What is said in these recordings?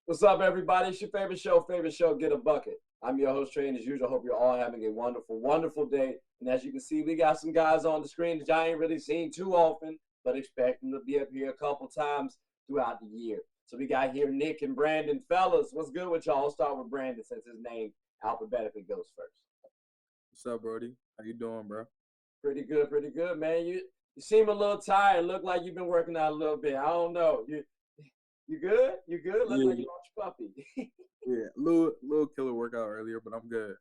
What's up, everybody? It's your favorite show, Get a Bucket. I'm your host, Trey, and as usual, hope you're all having a wonderful, wonderful day. And as you can see, we got some guys on the screen that I ain't really seen too often, but expect them to be up here a couple times throughout the year. So we got here Nick and Brandon. Fellas, what's good with y'all? I'll start with Brandon since his name alphabetically goes first. What's up, Brody? How you doing, bro? Pretty good, man. You seem a little tired. Look like you've been working out a little bit. I don't know. You good? You good? Look Yeah, like you lost your puppy. yeah. Little killer workout earlier, but I'm good.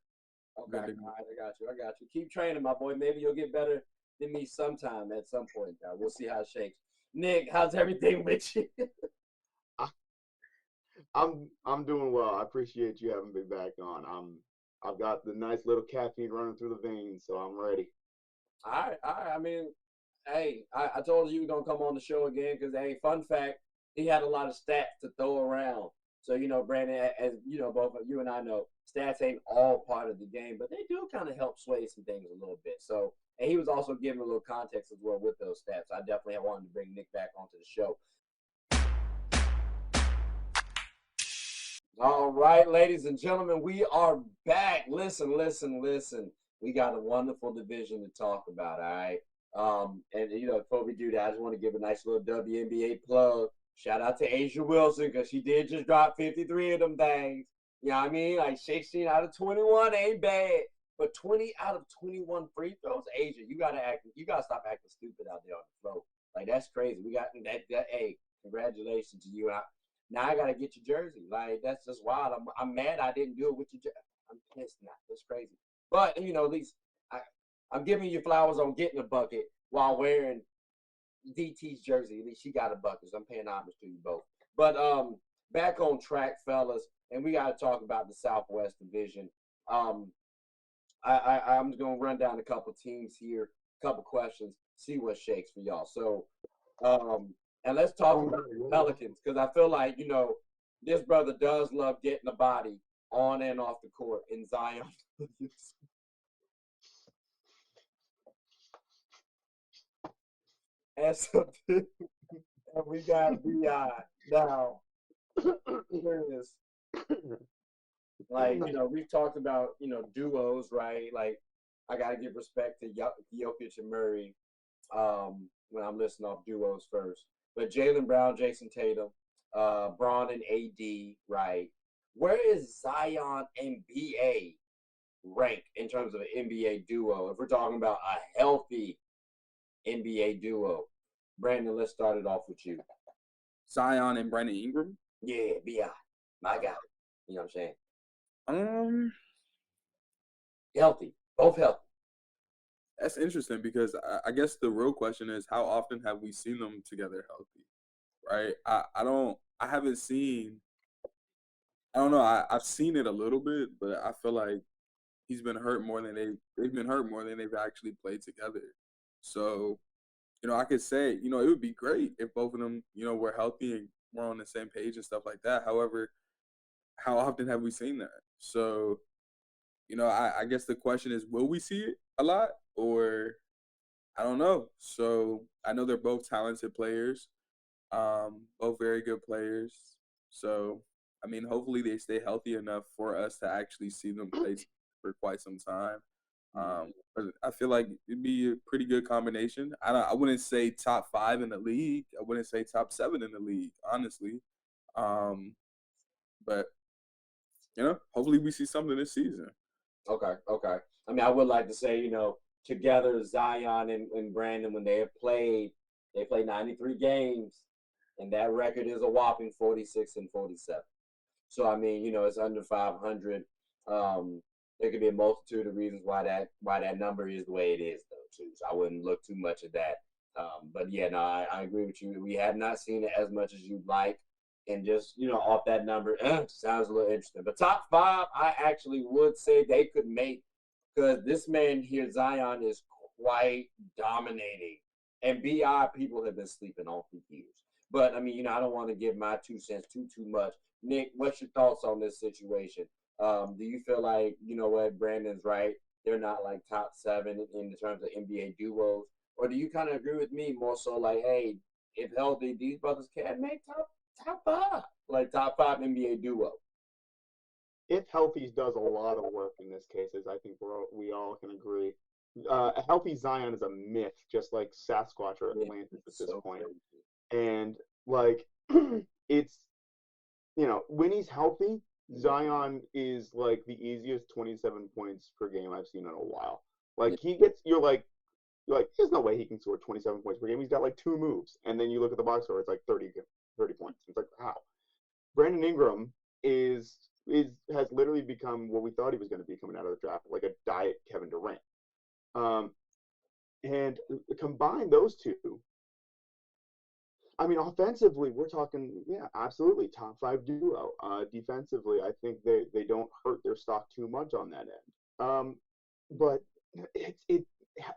Okay, all Good to right, I got you. Keep training, my boy. Maybe you'll get better than me sometime at some point. We'll see how it shakes. Nick, how's everything with you? I- I'm doing well. I appreciate you having me back on. I've got the nice little caffeine running through the veins, so I'm ready. All right. I mean, hey, I told you we were gonna come on the show again because, hey, fun fact, he had a lot of stats to throw around. So Brandon, as you know, both of you and I know, stats ain't all part of the game, but they do kind of help sway some things a little bit. So, and he was also giving a little context as well with those stats. I definitely wanted to bring Nick back onto the show. All right, ladies and gentlemen, we are back. Listen. We got a wonderful division to talk about, all right? And before we do that, I just want to give a nice little WNBA plug. Shout out to Asia Wilson, because she did just drop 53 of them things. You know what I mean? Like 16 out of 21 ain't bad. But 20 out of 21 free throws, Asia, you gotta stop acting stupid out there on the floor. Like, that's crazy. We got that hey, congratulations to you. Now I gotta get your jersey. Like, that's just wild. I'm mad I didn't do it with your jersey. I'm pissed now. That's crazy. But at least I'm giving you flowers on getting a bucket while wearing DT's jersey. At least she got a bucket. So I'm paying homage to you both. But back on track, fellas, and we gotta talk about the Southwest Division. I'm just gonna run down a couple teams here, a couple questions, see what shakes for y'all. So and let's talk about the Pelicans, because I feel like, this brother does love getting the body on and off the court in Zion. And so and we got BI now. Like, we've talked about, duos, right? Like, I got to give respect to Jokic and Murray when I'm listing off duos first. But Jaylen Brown, Jason Tatum, Braun and AD, right? Where is Zion and BA rank in terms of an NBA duo? If we're talking about a healthy NBA duo. Brandon, let's start it off with you. Zion and Brandon Ingram. Yeah, BI. My guy. You know what I'm saying? Healthy. Both healthy. That's interesting because I guess the real question is, how often have we seen them together healthy? Right? I haven't seen. I don't know. I've seen it a little bit, but I feel like he's been hurt more than they've been hurt more than they've actually played together. So, I could say, it would be great if both of them, were healthy and were on the same page and stuff like that. However, how often have we seen that? So, I guess the question is, will we see it a lot, or I don't know. So I know they're both talented players, both very good players. So, I mean, hopefully they stay healthy enough for us to actually see them play for quite some time. But I feel like it'd be a pretty good combination. I wouldn't say top 5 in the league. I wouldn't say top 7 in the league, honestly. But hopefully we see something this season. Okay. I mean, I would like to say, together Zion and Brandon, when they played 93 games, and that record is a whopping 46-47. So I mean, it's under 500. There could be a multitude of reasons why that number is the way it is, though, too. So I wouldn't look too much at that. But yeah, no, I agree with you. We have not seen it as much as you'd like, and just off that number, sounds a little interesting. But top 5, I actually would say they could make, because this man here, Zion, is quite dominating, and BI people have been sleeping on for years. But I mean, I don't want to give my 2 cents too much. Nick, what's your thoughts on this situation? Do you feel like, what, Brandon's right? They're not like top 7 in terms of NBA duos? Or do you kind of agree with me more so like, hey, if healthy, these brothers can make top 5, like top 5 NBA duo. If healthy does a lot of work in this case, as I think we all can agree. A healthy Zion is a myth, just like Sasquatch or Atlantis at this So point. crazy. And like it's when he's healthy, Zion is like the easiest 27 points per game I've seen in a while. Like you're like there's no way he can score 27 points per game. He's got like 2 moves, and then you look at the box score, it's like 30 points. It's like how Brandon Ingram has literally become what we thought he was going to be coming out of the draft, like a diet Kevin Durant. And combine those two, I mean, offensively, we're talking, yeah, absolutely top 5 duo. Defensively, I think they don't hurt their stock too much on that end. But it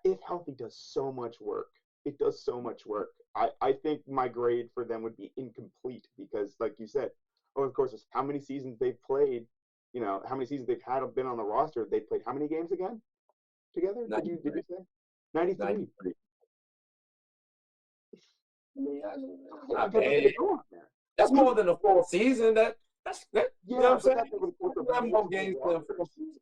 if healthy does so much work. It does so much work. I think my grade for them would be incomplete because, like you said, of course, it's how many seasons they've played. How many seasons they've been on the roster. They played how many games again together? Did you say 93? 93. Not bad. That's more than a full season. That's yeah, you know what I'm saying? that's over the course of More games than a full season.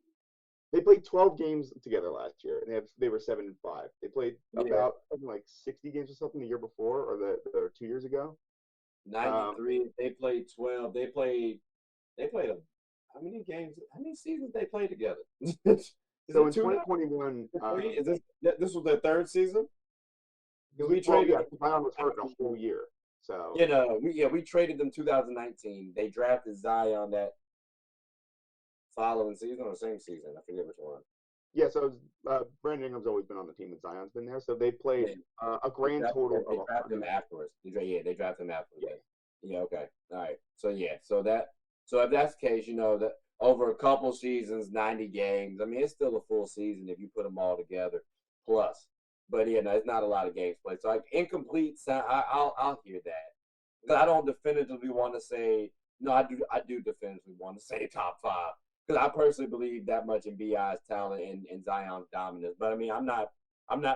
They played 12 games together last year, and they were 7-5. They played about something like 60 games or something the year before, or 2 years ago. 93. They played 12. They played how many games? How many seasons they played together? So in 2021, is this was their 3rd season? We traded. Zion was hurt a whole year. So we traded them 2019. They drafted Zion that following season or same season. I forget which one. Yeah, so Brandon Ingram's always been on the team, and Zion's been there. So they played a grand total. They drafted him afterwards. They drafted him afterwards. Yeah. Okay. All right. So if that's the case, that over a couple seasons, 90 games. I mean, it's still a full season if you put them all together. Plus, but it's not a lot of games played. So like incomplete. I'll hear that. Because I don't definitively want to say no. I do definitively want to say top 5. Because I personally believe that much in Bi's talent and Zion's dominance. But I mean, I'm not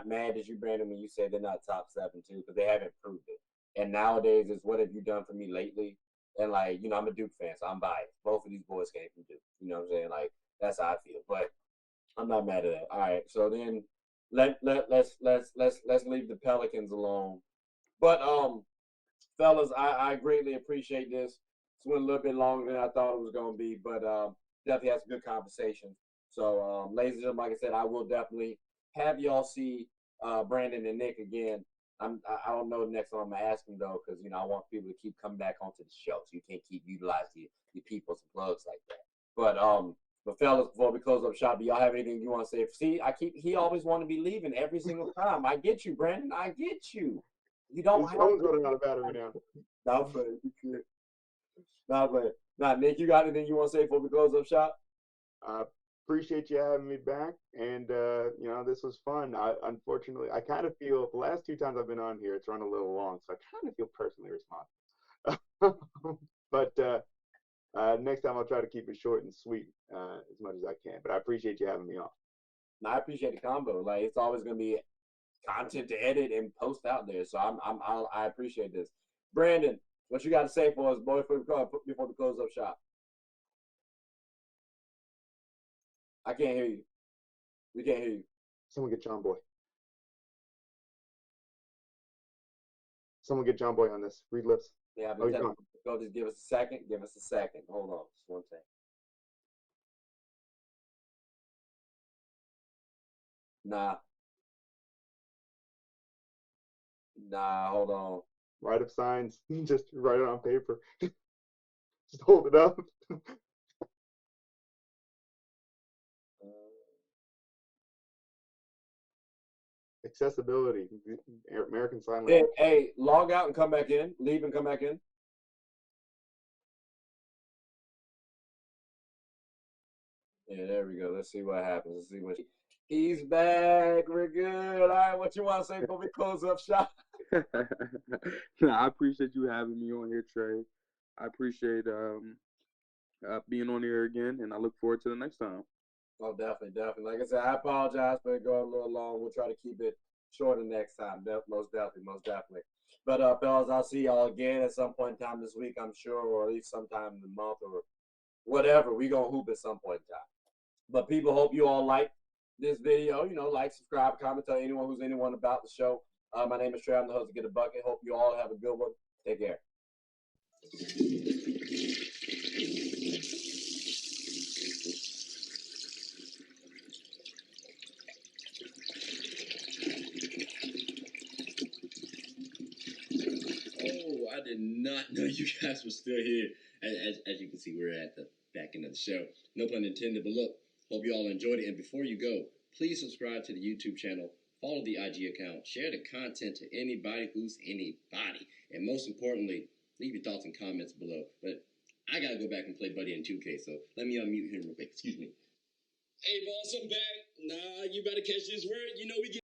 mad at you, Brandon, when you say they're not top 7 too, because they haven't proved it. And nowadays, it's what have you done for me lately? And like, I'm a Duke fan, so I'm biased. Both of these boys came from Duke. You know what I'm saying? Like, that's how I feel. But I'm not mad at that. All right, so then let's leave the Pelicans alone. But fellas, I greatly appreciate this. It's went a little bit longer than I thought it was gonna be, but definitely had some good conversation. So, ladies and gentlemen, like I said, I will definitely have y'all see Brandon and Nick again. I don't know the next time I'm gonna ask them though, because I want people to keep coming back onto the show, so you can't keep utilizing your people's plugs like that. But fellas, before we close up shop, do y'all have anything you want to say? See, he always want to be leaving every single time. I get you, Brandon. I get you. You don't have phone's running out of battery now. Not playing. Not playing. Now, Nick, you got anything you want to say before we close up shop? Appreciate you having me back, and this was fun. Unfortunately, I kind of feel the last 2 times I've been on here, it's run a little long, so I kind of feel personally responsible. But next time I'll try to keep it short and sweet as much as I can. But I appreciate you having me on. I appreciate the combo. Like, it's always gonna be content to edit and post out there, so I appreciate this. Brandon, what you got to say for us, boy, before we close up shop? I can't hear you. We can't hear you. Someone get John Boy. Someone get John Boy on this. Read lips. Yeah, I've been telling you. Go, just give us a second. Give us a second. Hold on, just one second. Nah, hold on. Write up signs. Just write it on paper. Just hold it up. Accessibility. American Sign Language. Hey, log out and come back in. Leave and come back in. Yeah, there we go. Let's see what happens. Let's see what he's back. We're good. All right, what you want to say before we close up shop? I appreciate you having me on here, Trey. I appreciate being on here again, and I look forward to the next time. Oh, definitely. Like I said, I apologize for it going a little long. We'll try to keep it shorter next time. Most definitely, most definitely. But fellas, I'll see y'all again at some point in time this week, I'm sure, or at least sometime in the month or whatever. We gonna hoop at some point in time. But people, hope you all like this video. You know, like, subscribe, comment, tell anyone who's anyone about the show. My name is Trey. I'm the host of Get a Bucket. Hope you all have a good one. Take care. Oh, I did not know you guys were still here. As you can see, we're at the back end of the show. No pun intended, but look, hope you all enjoyed it. And before you go, please subscribe to the YouTube channel, follow the IG account, share the content to anybody who's anybody. And most importantly, leave your thoughts and comments below. But I got to go back and play Buddy in 2K, so let me unmute him real quick. Excuse me. Hey, boss, I'm back. Nah, you better catch this word. You know we get